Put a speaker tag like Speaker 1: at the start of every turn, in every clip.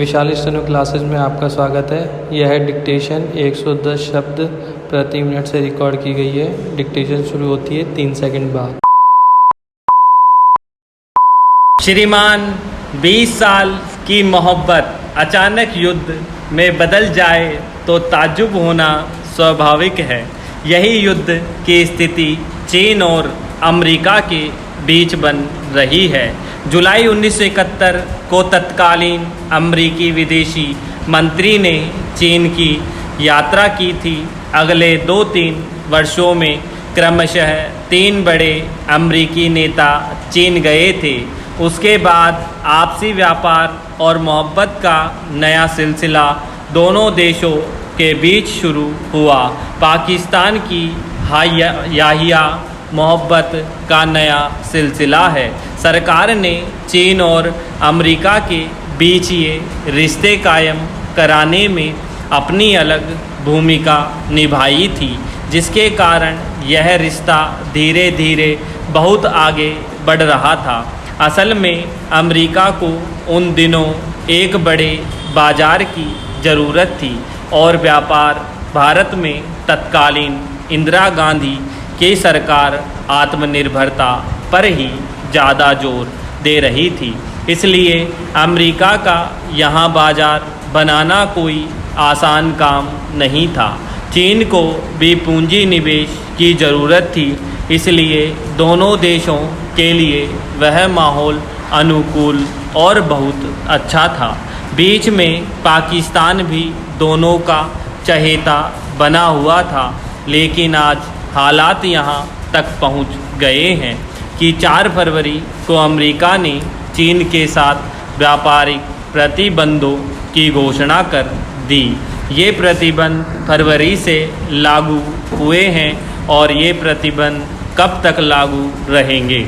Speaker 1: विशाल steno classes में आपका स्वागत है। यह डिक्टेशन 110 शब्द प्रति मिनट से रिकॉर्ड की गई है। डिक्टेशन शुरू होती है 3 सेकंड बाद।
Speaker 2: श्रीमान, 20 साल की मोहब्बत अचानक युद्ध में बदल जाए तो ताज्जुब होना स्वाभाविक है। यही युद्ध की स्थिति चीन और अमेरिका के बीच बन रही है। जुलाई 1971 को तत्कालीन अमेरिकी विदेशी मंत्री ने चीन की यात्रा की थी। अगले 2-3 वर्षों में क्रमशः 3 बड़े अमेरिकी नेता चीन गए थे। उसके बाद आपसी व्यापार और मोहब्बत का नया सिलसिला दोनों देशों के बीच शुरू हुआ। पाकिस्तान की याहिया मोहब्बत का नया सिलसिला है। सरकार ने चीन और अमेरिका के बीच ये रिश्ते कायम कराने में अपनी अलग भूमिका निभाई थी, जिसके कारण यह रिश्ता धीरे धीरे बहुत आगे बढ़ रहा था। असल में अमेरिका को उन दिनों एक बड़े बाजार की ज़रूरत थी और व्यापार भारत में तत्कालीन इंदिरा गांधी की सरकार आत्मनिर्भरता पर ही ज़्यादा जोर दे रही थी। इसलिए अमेरिका का यहाँ बाजार बनाना कोई आसान काम नहीं था। चीन को भी पूंजी निवेश की ज़रूरत थी, इसलिए दोनों देशों के लिए वह माहौल अनुकूल और बहुत अच्छा था। बीच में पाकिस्तान भी दोनों का चहेता बना हुआ था, लेकिन आज हालात यहाँ तक पहुँच गए हैं कि 4 फरवरी को अमेरिका ने चीन के साथ व्यापारिक प्रतिबंधों की घोषणा कर दी। ये प्रतिबंध फरवरी से लागू हुए हैं और ये प्रतिबंध कब तक लागू रहेंगे,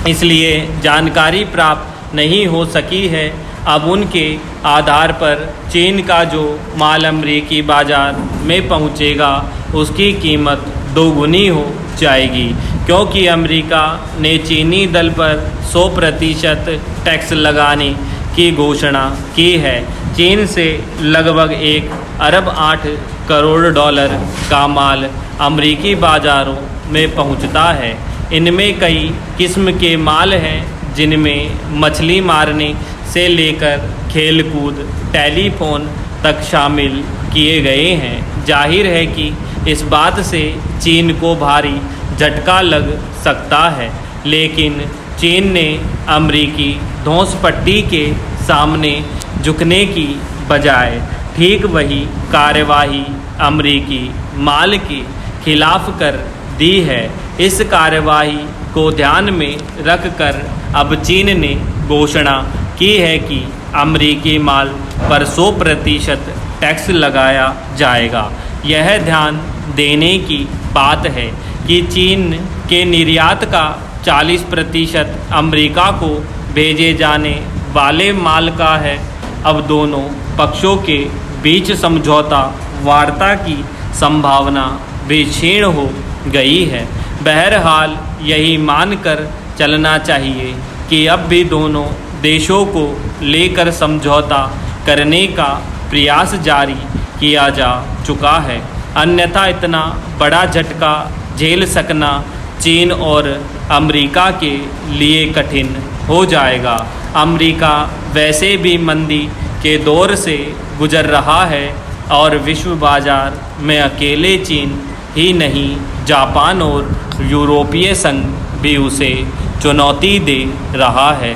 Speaker 2: इसलिए जानकारी प्राप्त नहीं हो सकी है। अब उनके आधार पर चीन का जो माल अमेरिकी बाज़ार में पहुंचेगा, उसकी कीमत दोगुनी हो जाएगी, क्योंकि अमेरिका ने चीनी दल पर 100% टैक्स लगाने की घोषणा की है। चीन से लगभग 1 अरब 8 करोड़ डॉलर का माल अमेरिकी बाज़ारों में पहुंचता है। इनमें कई किस्म के माल हैं, जिनमें मछली मारने से लेकर खेलकूद, टेलीफोन तक शामिल किए गए हैं। जाहिर है कि इस बात से चीन को भारी झटका लग सकता है, लेकिन चीन ने अमेरिकी धौंसपट्टी के सामने झुकने की बजाय ठीक वही कार्यवाही अमेरिकी माल के खिलाफ कर दी है। इस कार्यवाही को ध्यान में रखकर अब चीन ने घोषणा की है कि अमेरिकी माल पर 100% टैक्स लगाया जाएगा। यह ध्यान देने की बात है कि चीन के निर्यात का 40% अमेरिका को भेजे जाने वाले माल का है। अब दोनों पक्षों के बीच समझौता वार्ता की संभावना भी क्षीण हो गई है। बहरहाल यही मानकर चलना चाहिए कि अब भी दोनों देशों को लेकर समझौता करने का प्रयास जारी किया जा चुका है, अन्यथा इतना बड़ा झटका झेल सकना चीन और अमेरिका के लिए कठिन हो जाएगा। अमेरिका वैसे भी मंदी के दौर से गुजर रहा है और विश्व बाजार में अकेले चीन ही नहीं, जापान और यूरोपीय संघ भी उसे चुनौती दे रहा है।